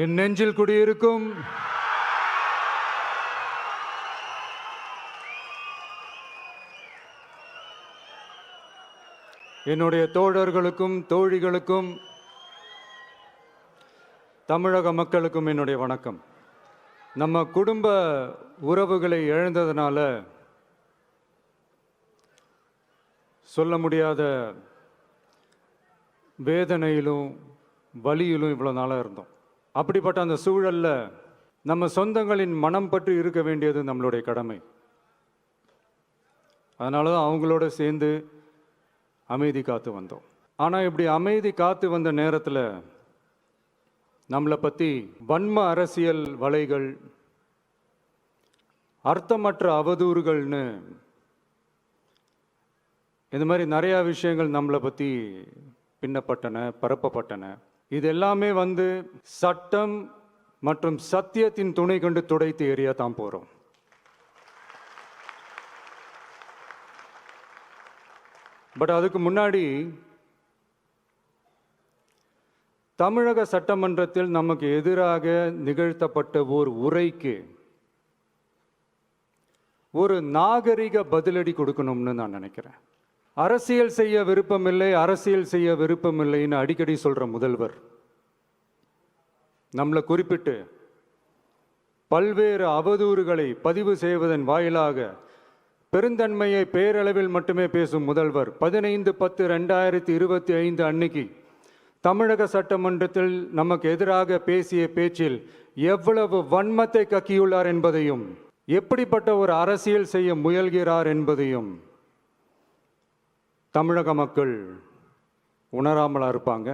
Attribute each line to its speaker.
Speaker 1: என் நெஞ்சில் குடியிருக்கும் என்னுடைய தோழர்களுக்கும் தோழிகளுக்கும் தமிழக மக்களுக்கும் என்னுடைய வணக்கம். நம்ம குடும்ப உறவுகளை இழந்ததுனால சொல்ல முடியாத வேதனையிலும் வலியிலும் இவ்வளோ நாளாக இருந்தோம். அப்படிப்பட்ட அந்த சூழல்ல நம்ம சொந்தங்களின் மனம் பற்றி இருக்க வேண்டியது நம்மளுடைய கடமை. அதனால தான் அவங்களோட சேர்ந்து அமைதி காத்து வந்தோம். ஆனால் இப்படி அமைதி காத்து வந்த நேரத்தில் நம்மளை பற்றி வன்ம அரசியல் வலைகள், அர்த்தமற்ற அவதூறுகள்னு இந்த மாதிரி நிறையா விஷயங்கள் நம்மளை பற்றி பின்னப்பட்டன, பரப்பப்பட்டன. இது எல்லாமே சட்டம் மற்றும் சத்தியத்தின் துணை கொண்டு துடைத்து எறிய தான் போகிறோம். பட் அதுக்கு முன்னாடி தமிழக சட்டமன்றத்தில் நமக்கு எதிராக நிகழ்த்தப்பட்ட ஓர் உரைக்கு ஒரு நாகரிக பதிலடி கொடுக்கணும்னு நான் நினைக்கிறேன். அரசியல் செய்ய விருப்பமில்லை, அரசியல் செய்ய விருப்பமில்லைன்னு அடிக்கடி சொல்ற முதல்வர் நம்மளை குறிப்பிட்டு பல்வேறு அவதூறுகளை பதிவு செய்வதன் வாயிலாக பெருந்தன்மையை பேரளவில் மட்டுமே பேசும் முதல்வர் 15/10/2025 அன்னைக்கு தமிழக சட்டமன்றத்தில் நமக்கு எதிராக பேசிய பேச்சில் எவ்வளவு வன்மத்தை கக்கியுள்ளார் என்பதையும், எப்படிப்பட்ட ஒரு அரசியல் செய்ய முயல்கிறார் என்பதையும் தமிழக மக்கள் உணராமலா இருப்பாங்க.